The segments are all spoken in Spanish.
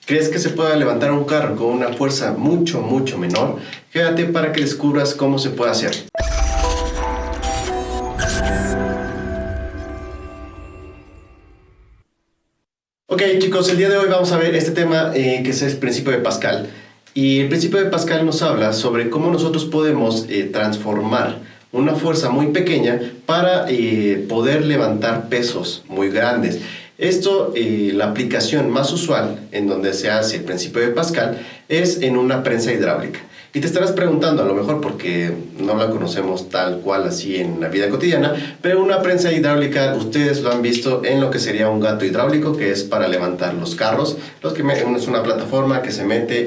¿Crees que se pueda levantar un carro con una fuerza mucho menor? Quédate para que descubras cómo se puede hacer. Ok chicos, el día de hoy vamos a ver este tema que es el principio de Pascal. Y el principio de Pascal nos habla sobre cómo nosotros podemos transformar una fuerza muy pequeña para poder levantar pesos muy grandes. Esto, la aplicación más usual en donde se hace el principio de Pascal es en una prensa hidráulica. Y te estarás preguntando, a lo mejor porque no la conocemos tal cual así en la vida cotidiana, pero una prensa hidráulica ustedes lo han visto en lo que sería un gato hidráulico, que es para levantar los carros. Es una plataforma que se mete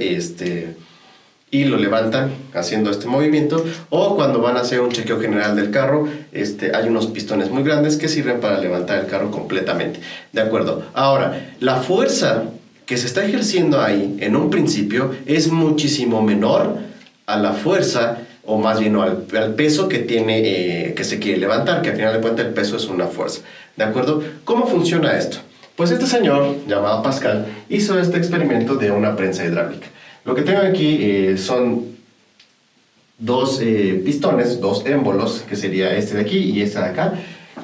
y lo levantan haciendo este movimiento, o cuando van a hacer un chequeo general del carro, hay unos pistones muy grandes que sirven para levantar el carro completamente. ¿De acuerdo? Ahora, la fuerza que se está ejerciendo ahí en un principio es muchísimo menor a la fuerza, o más bien al peso que tiene, que se quiere levantar, que al final de cuentas el peso es una fuerza. ¿De acuerdo? ¿Cómo funciona esto? Pues este señor, llamado Pascal, hizo este experimento de una prensa hidráulica. Lo que tengo aquí son dos pistones, dos émbolos, que sería este de aquí y este de acá,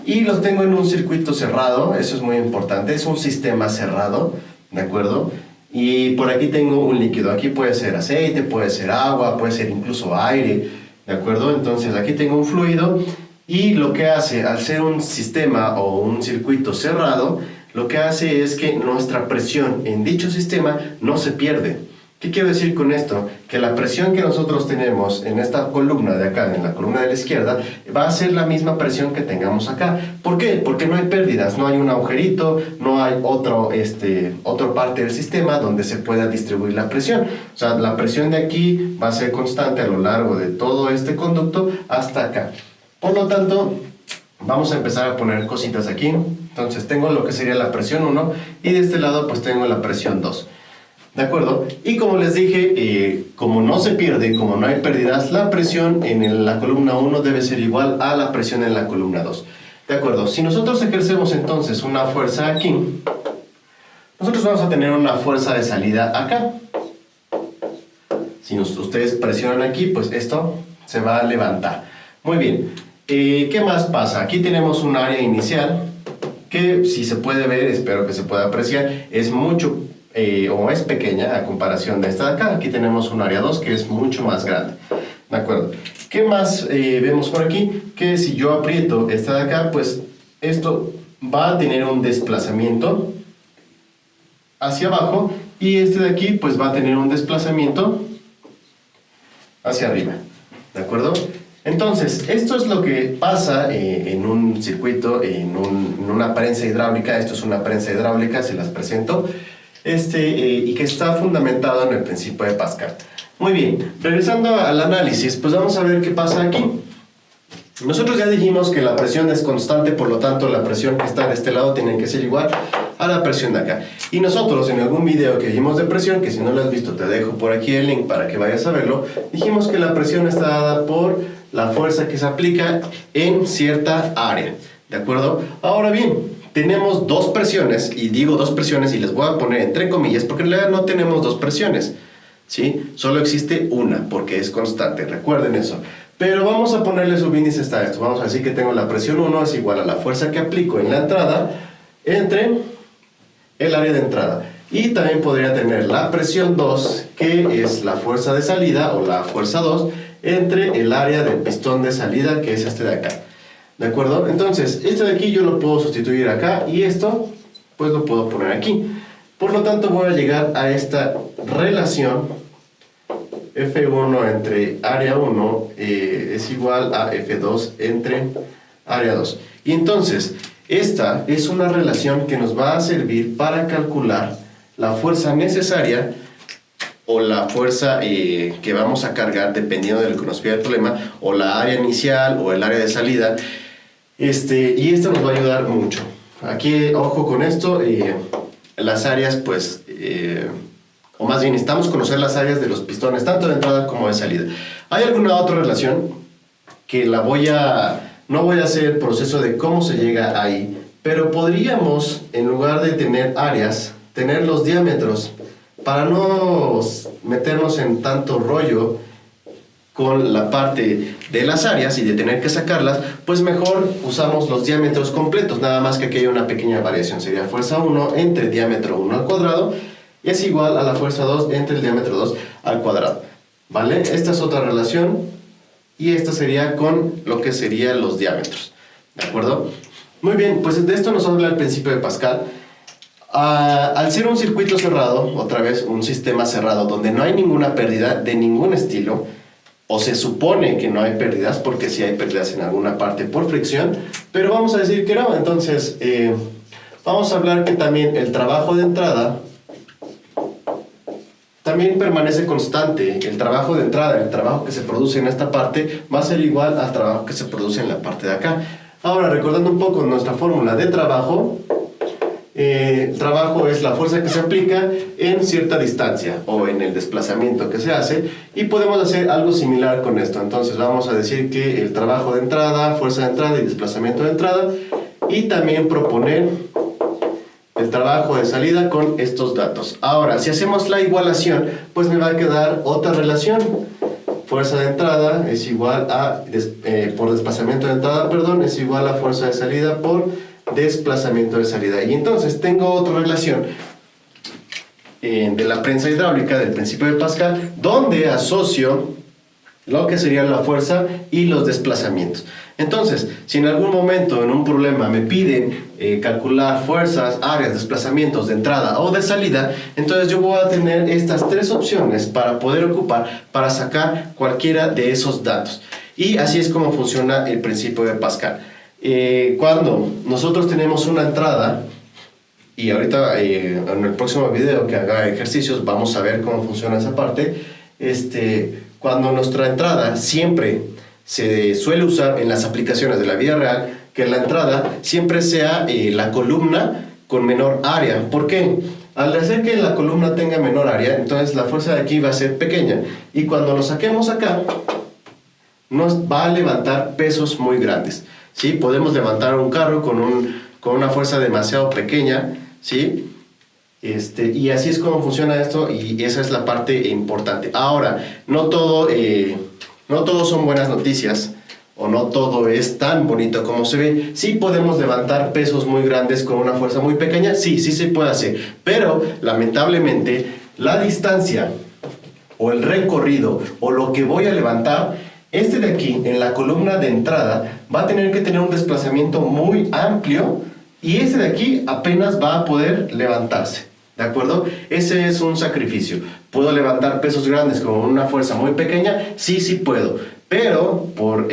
y los tengo en un circuito cerrado. Eso es muy importante, es un sistema cerrado, ¿de acuerdo? Y por aquí tengo un líquido, aquí puede ser aceite, puede ser agua, puede ser incluso aire, ¿de acuerdo? Entonces aquí tengo un fluido, y lo que hace, al ser un sistema o un circuito cerrado, lo que hace es que nuestra presión en dicho sistema no se pierde. ¿Qué quiero decir con esto? Que la presión que nosotros tenemos en esta columna de acá, en la columna de la izquierda, va a ser la misma presión que tengamos acá. ¿Por qué? Porque no hay pérdidas, no hay un agujerito, no hay otra parte del sistema donde se pueda distribuir la presión. O sea, la presión de aquí va a ser constante a lo largo de todo este conducto hasta acá. Por lo tanto, vamos a empezar a poner cositas aquí. Entonces tengo lo que sería la presión 1, y de este lado pues tengo la presión 2. ¿De acuerdo? Y como les dije, como no se pierde, como no hay pérdidas, la presión en la columna 1 debe ser igual a la presión en la columna 2. ¿De acuerdo? Si nosotros ejercemos entonces una fuerza aquí, nosotros vamos a tener una fuerza de salida acá. Si ustedes presionan aquí, pues esto se va a levantar. Muy bien. ¿Qué más pasa? Aquí tenemos un área inicial que, si se puede ver, espero que se pueda apreciar, es mucho o es pequeña a comparación de esta de acá. Aquí tenemos un área 2 que es mucho más grande. ¿De acuerdo? ¿Qué más vemos por aquí? Que si yo aprieto esta de acá, pues esto va a tener un desplazamiento hacia abajo, y este de aquí pues va a tener un desplazamiento hacia arriba. ¿De acuerdo? Entonces, esto es lo que pasa en un circuito, en una prensa hidráulica. Esto es una prensa hidráulica, se las presento. Y que está fundamentado en el principio de Pascal. Muy bien, regresando al análisis, pues vamos a ver qué pasa aquí. Nosotros ya dijimos que la presión es constante, por lo tanto la presión que está de este lado tiene que ser igual a la presión de acá. Y nosotros en algún video que vimos de presión, que si no lo has visto te dejo por aquí el link para que vayas a verlo, dijimos que la presión está dada por la fuerza que se aplica en cierta área. ¿De acuerdo? Ahora bien, tenemos dos presiones, y digo dos presiones y les voy a poner entre comillas porque en realidad no tenemos dos presiones, ¿sí? Solo existe una porque es constante, recuerden eso. Pero vamos a ponerle subíndices a esto. Vamos a decir que tengo la presión 1 es igual a la fuerza que aplico en la entrada entre el área de entrada. Y también podría tener la presión 2, que es la fuerza de salida o la fuerza 2 entre el área del pistón de salida, que es este de acá. ¿De acuerdo? Entonces, este de aquí yo lo puedo sustituir acá, y esto pues lo puedo poner aquí. Por lo tanto voy a llegar a esta relación F1 entre área 1 es igual a F2 entre área 2. Y entonces, esta es una relación que nos va a servir para calcular la fuerza necesaria o la fuerza que vamos a cargar dependiendo de lo que nos pida el problema, o la área inicial o el área de salida. Y esto nos va a ayudar mucho. Aquí, ojo con esto, las áreas, pues, o más bien necesitamos conocer las áreas de los pistones, tanto de entrada como de salida. ¿Hay alguna otra relación? Que no voy a hacer el proceso de cómo se llega ahí, pero podríamos, en lugar de tener áreas, tener los diámetros para no meternos en tanto rollo con la parte de las áreas y de tener que sacarlas, pues mejor usamos los diámetros completos, nada más que aquí hay una pequeña variación. Sería fuerza 1 entre diámetro 1 al cuadrado es igual a la fuerza 2 entre el diámetro 2 al cuadrado, ¿vale? Esta es otra relación y esta sería con lo que serían los diámetros, ¿de acuerdo? Muy bien, pues de esto nos habla el principio de Pascal. Al ser un circuito cerrado, otra vez un sistema cerrado donde no hay ninguna pérdida de ningún estilo, o se supone que no hay pérdidas, porque sí hay pérdidas en alguna parte por fricción, pero vamos a decir que no. Entonces vamos a hablar que también el trabajo de entrada también permanece constante. El trabajo de entrada, el trabajo que se produce en esta parte, va a ser igual al trabajo que se produce en la parte de acá. Ahora, recordando un poco nuestra fórmula de trabajo, el trabajo es la fuerza que se aplica en cierta distancia o en el desplazamiento que se hace, y podemos hacer algo similar con esto. Entonces vamos a decir que el trabajo de entrada, fuerza de entrada y desplazamiento de entrada, y también proponer el trabajo de salida con estos datos. Ahora, si hacemos la igualación, pues me va a quedar otra relación. Fuerza de entrada es igual a, por desplazamiento de entrada, perdón, es igual a fuerza de salida por desplazamiento de salida. Y entonces tengo otra relación de la prensa hidráulica del principio de Pascal, donde asocio lo que sería la fuerza y los desplazamientos. Entonces, si en algún momento en un problema me piden calcular fuerzas, áreas, desplazamientos de entrada o de salida, entonces yo voy a tener estas tres opciones para poder ocupar, para sacar cualquiera de esos datos. Y así es como funciona el principio de Pascal. Cuando nosotros tenemos una entrada, y ahorita en el próximo video que haga ejercicios vamos a ver cómo funciona esa parte, cuando nuestra entrada siempre se suele usar en las aplicaciones de la vida real, que la entrada siempre sea la columna con menor área. ¿Por qué? Al hacer que la columna tenga menor área, entonces la fuerza de aquí va a ser pequeña, y cuando lo saquemos acá nos va a levantar pesos muy grandes, ¿sí? Podemos levantar un carro con una fuerza demasiado pequeña, ¿sí? Y así es como funciona esto, y esa es la parte importante. Ahora, no todo son buenas noticias, o no todo es tan bonito como se ve. Sí podemos levantar pesos muy grandes con una fuerza muy pequeña, sí se puede hacer, pero lamentablemente la distancia o el recorrido o lo que voy a levantar, de aquí en la columna de entrada va a tener que tener un desplazamiento muy amplio, y de aquí apenas va a poder levantarse, ¿de acuerdo? Ese es un sacrificio. ¿Puedo levantar pesos grandes con una fuerza muy pequeña? Sí puedo, pero por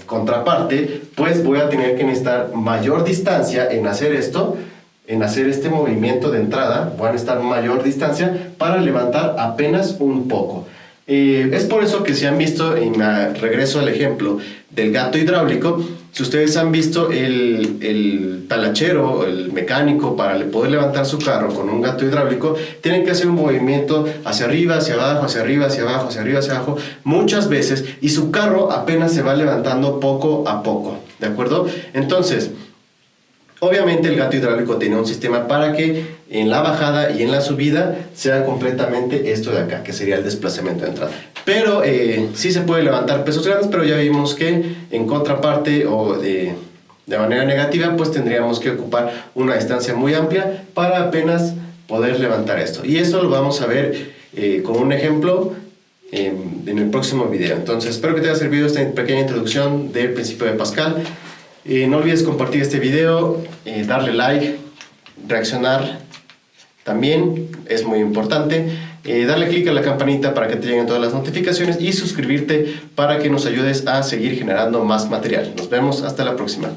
contraparte, pues voy a tener que necesitar mayor distancia en hacer esto, en hacer este movimiento de entrada. Voy a necesitar mayor distancia para levantar apenas un poco. Es por eso que si han visto, y me regreso al ejemplo del gato hidráulico, si ustedes han visto el talachero, el mecánico, para poder levantar su carro con un gato hidráulico, tienen que hacer un movimiento hacia arriba, hacia abajo, hacia arriba, hacia abajo, hacia arriba, hacia abajo, muchas veces, y su carro apenas se va levantando poco a poco, ¿de acuerdo? Entonces, obviamente el gato hidráulico tiene un sistema para que en la bajada y en la subida sea completamente esto de acá, que sería el desplazamiento de entrada. Pero sí se puede levantar pesos grandes, pero ya vimos que en contraparte o de manera negativa, pues tendríamos que ocupar una distancia muy amplia para apenas poder levantar esto. Y eso lo vamos a ver con un ejemplo en el próximo video. Entonces espero que te haya servido esta pequeña introducción del principio de Pascal. No olvides compartir este video, darle like, reaccionar también es muy importante, darle clic a la campanita para que te lleguen todas las notificaciones y suscribirte para que nos ayudes a seguir generando más material. Nos vemos hasta la próxima.